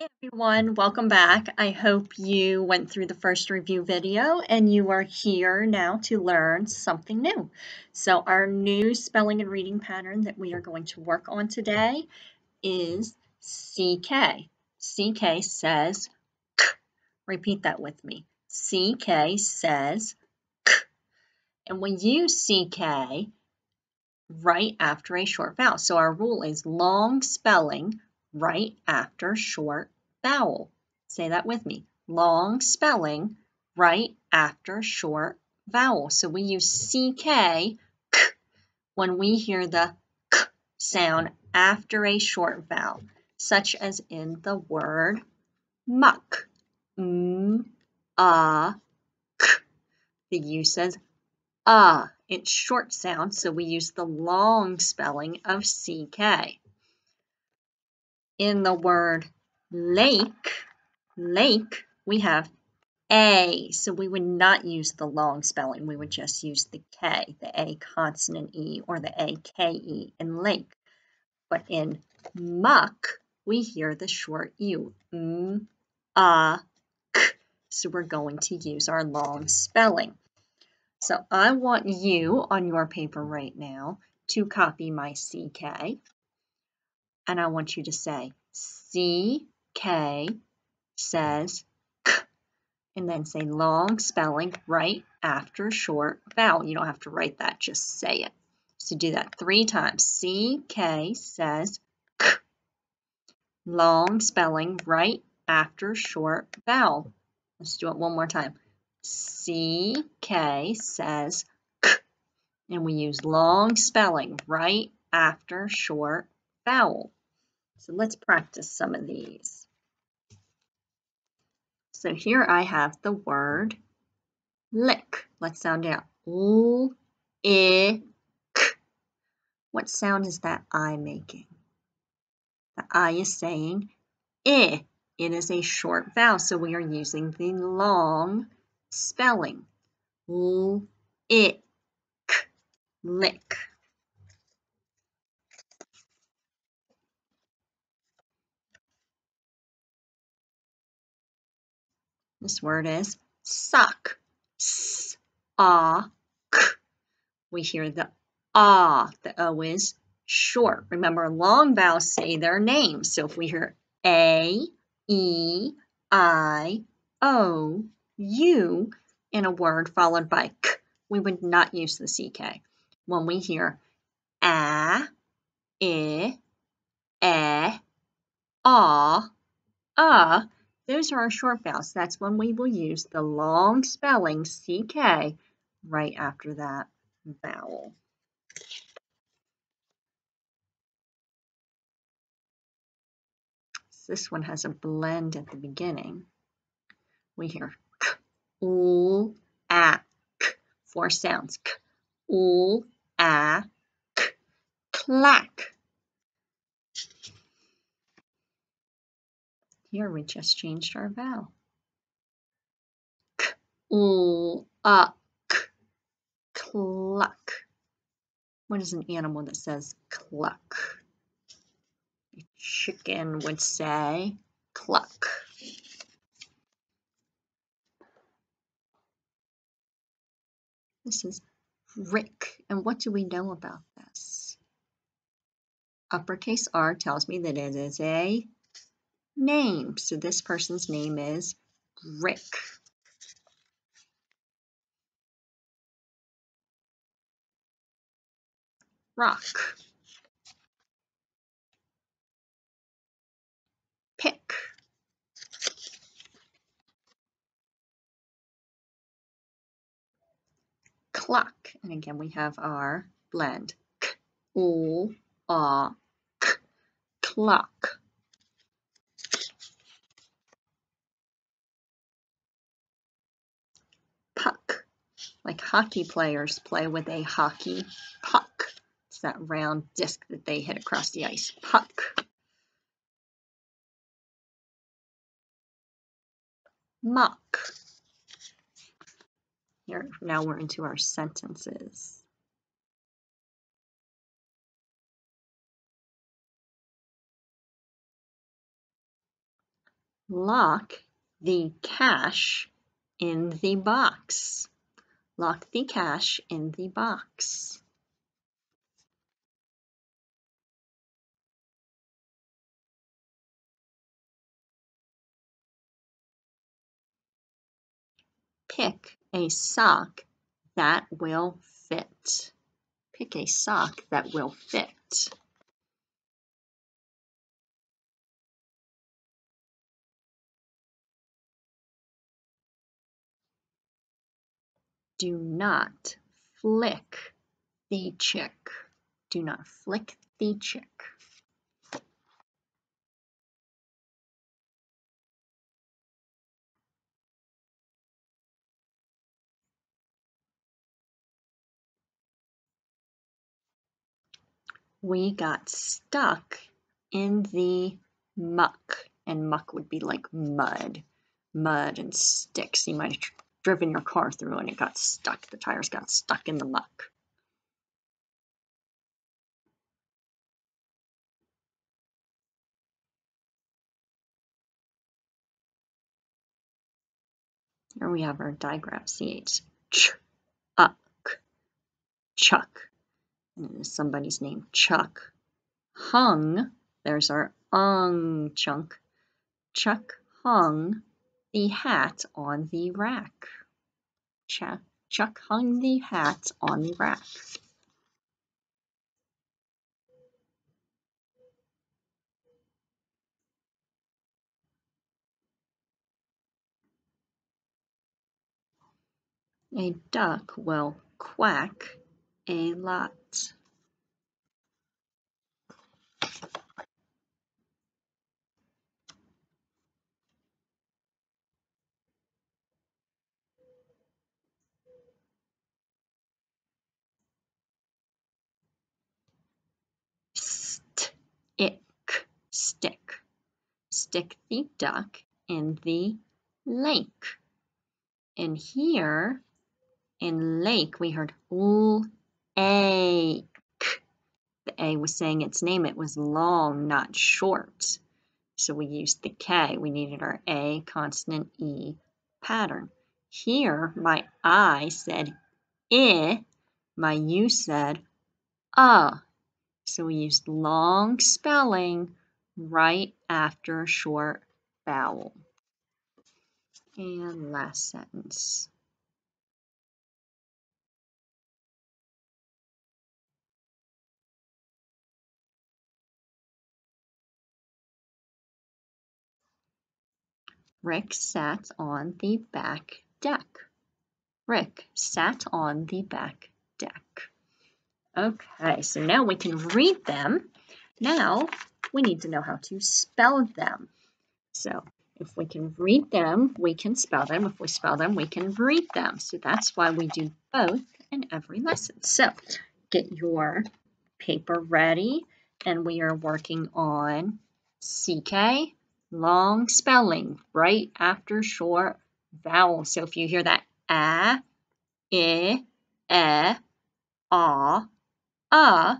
Hey everyone, welcome back. I hope you went through the first review video and you are here now to learn something new. So our new spelling and reading pattern that we are going to work on today is CK. CK says K. Repeat that with me. CK says K. And we use CK right after a short vowel. So our rule is long spelling right after short vowel. Say that with me. Long spelling right after short vowel. So we use CK K, when we hear the K sound after a short vowel, such as in the word muck. K. The U says it's short sound, so we use the long spelling of CK. In the word lake, we have A, so we would not use the long spelling. We would just use the K, the A consonant E, or the AKE in lake. But in muck, we hear the short U, K. So we're going to use our long spelling. So I want you on your paper right now to copy my CK. And I want you to say CK says K. And then say long spelling right after short vowel. You don't have to write that, just say it. So do that 3 times. CK says K. Long spelling right after short vowel. Let's do it one more time. CK says K. And we use long spelling right after short vowel. So let's practice some of these. So here I have the word lick. Let's sound it out. L-I-K. What sound is that I making? The I is saying I. It is a short vowel, so we are using the long spelling. L-I-K. Lick. This word is sock. S-A-K. We hear the the O is short. Remember, long vowels say their name. So if we hear A, E, I, O, U in a word followed by K, we would not use the CK. When we hear A, I, those are our short vowels. That's when we will use the long spelling CK right after that vowel. This one has a blend at the beginning. We hear K, U, A, K. 4 sounds. K, U, A, K. Clack. Here we just changed our vowel. K, U, A, K. Cluck. What is an animal that says cluck? A chicken would say cluck. This is Rick. And what do we know about this? Uppercase R tells me that it is a name. So this person's name is Rick. Rock. Pick. Clock. And again, we have our blend. K, U, A, K. Clock. Puck. Like hockey players play with a hockey puck. It's that round disc that they hit across the ice. Puck. Mock. Here, now we're into our sentences. Lock the cash in the box. Lock the cash in the box. Pick a sock that will fit. Pick a sock that will fit. Do not flick the chick. Do not flick the chick. We got stuck in the muck, and muck would be like mud and sticks. You might have driven your car through and it got stuck. The tires got stuck in the muck. Here we have our diagram. CH. Chuck. And it is somebody's name. Chuck. Hung. There's our chunk. Chuck hung the hat on the rack. Chuck hung the hat on the rack. A duck will quack a lot. Stick. Stick the duck in the lake. And here in lake we heard lake. The A was saying its name. It was long, not short. So we used the K. We needed our A consonant E pattern. Here my I said I, my U said So we used long spelling right after a short vowel. And last sentence. Rick sat on the back deck. Rick sat on the back deck. Okay, so now we can read them. Now we need to know how to spell them. So if we can read them, we can spell them. If we spell them, we can read them. So that's why we do both in every lesson. So get your paper ready, and we are working on CK, long spelling, right after short vowel. So if you hear that a, I,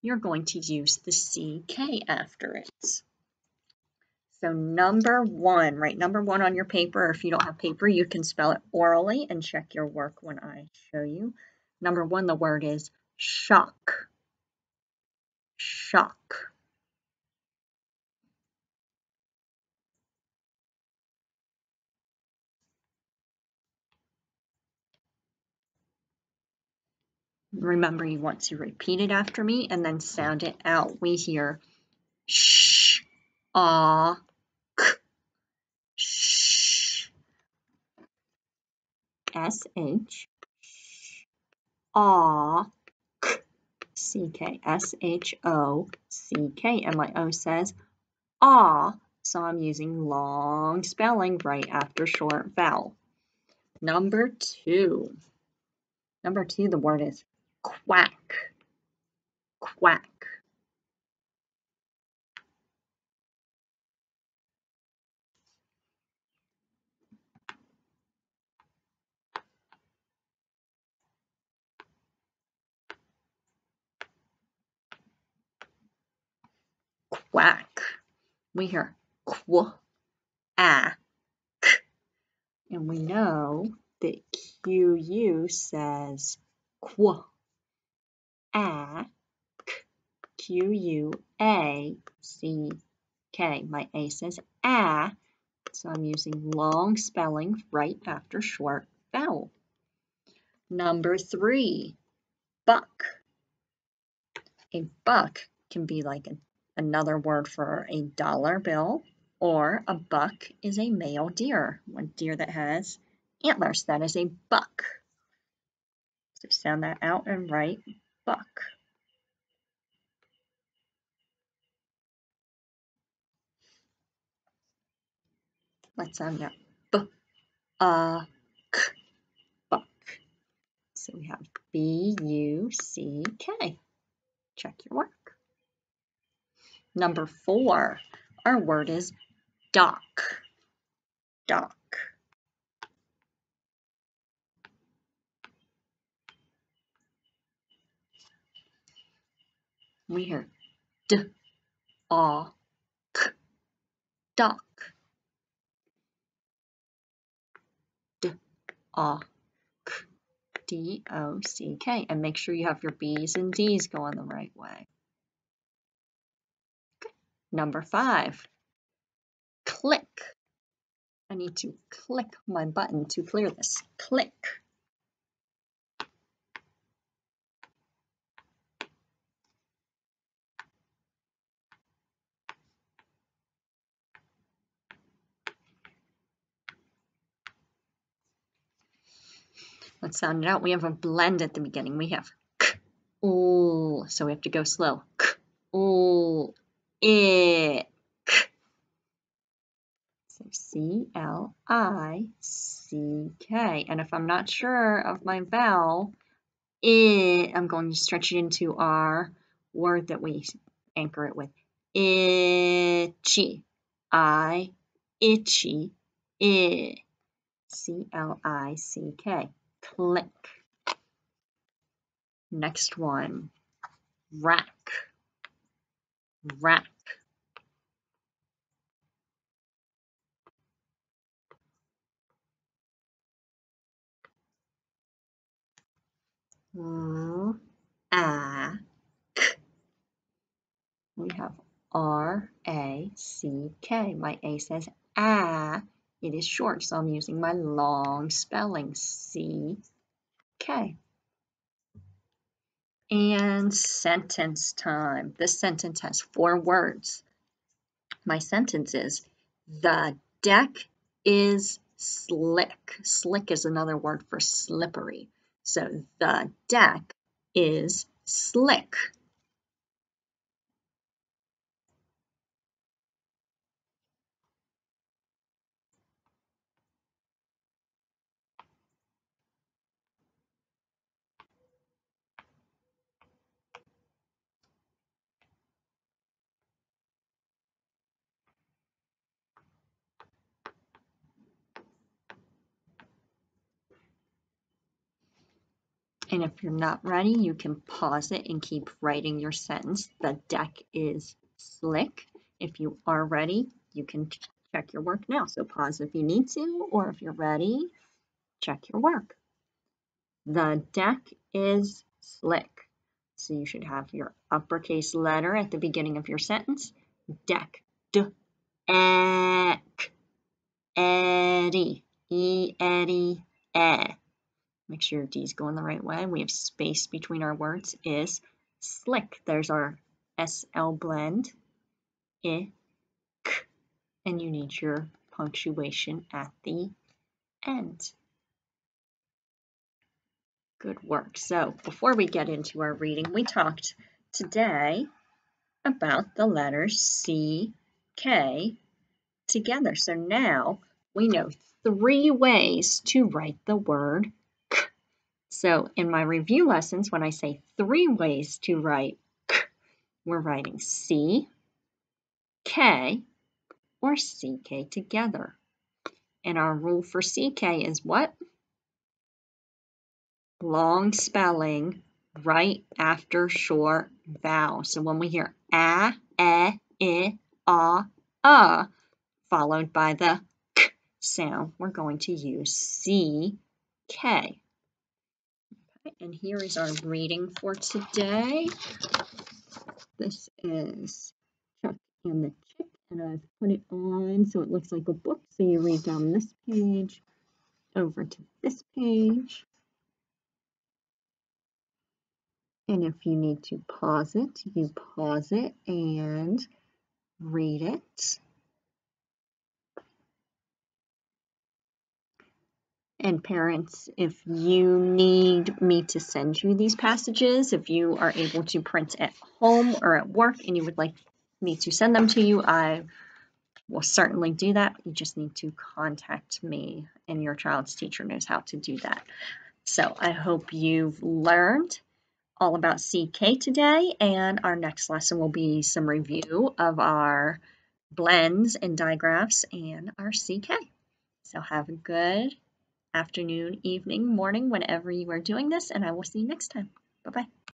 you're going to use the CK after it. So number one, write number one on your paper. If you don't have paper, you can spell it orally and check your work when I show you. Number one, the word is shock. Shock. Remember, you want to repeat it after me and then sound it out. We hear sh, ah, k, sh, sh, ah, k, ck, shock, and my O says ah, so I'm using long spelling right after short vowel. Number two, the word is quack. Quack. Quack. We hear qu, A. And we know that QU says qu. A, QUACK. My A says A, so I'm using long spelling right after short vowel. Number 3, buck. A buck can be like another word for a dollar bill, or a buck is a male deer, one deer that has antlers. That is a buck. So sound that out and write buck. Let's sound out k, buck. So we have B-U-C-K. Check your work. Number 4, our word is dock. Dock. We hear D-A-K, dock. D-A-K, D-O-C-K. And make sure you have your B's and D's going the right way. Number 5, click. I need to click my button to clear this. Click. Let's sound it out. We have a blend at the beginning. We have k, ooh, so we have to go slow. K, ooh, it. So C-L-I-C-K. And if I'm not sure of my vowel, I'm going to stretch it into our word that we anchor it with. Itchy. Itchy. C-L-I-C-K. Click. Next one. Rack. Rack. R-A-C. We have R-A-C-K. My A says A. It is short, so I'm using my long spelling, C-K. And sentence time. This sentence has 4 words. My sentence is, the deck is slick. Slick is another word for slippery. So the deck is slick. And if you're not ready, you can pause it and keep writing your sentence. The deck is slick. If you are ready, you can check your work now. So pause if you need to, or if you're ready, check your work. The deck is slick. So you should have your uppercase letter at the beginning of your sentence. Deck. D-eck. Eddie. E-Eddie. Eh. Make sure your D's going the right way. We have space between our words. Is slick. There's our SL blend. I, k. And you need your punctuation at the end. Good work. So before we get into our reading, we talked today about the letters C, K together. So now we know 3 ways to write the word k. So in my review lessons, when I say 3 ways to write k, we're writing C, K, or CK together. And our rule for CK is what? Long spelling right after short vowel. So when we hear a, e, I, a, followed by the k sound, we're going to use CK. Okay, and here is our reading for today. This is Chuck and the Chick, and I've put it on so it looks like a book. So you read down this page, over to this page. And if you need to pause it, you pause it and read it. And parents, if you need me to send you these passages, if you are able to print at home or at work and you would like me to send them to you, I will certainly do that. You just need to contact me, and your child's teacher knows how to do that. So I hope you've learned all about CK today, and our next lesson will be some review of our blends and digraphs and our CK. So have a good afternoon, evening, morning, whenever you are doing this, and I will see you next time. Bye-bye.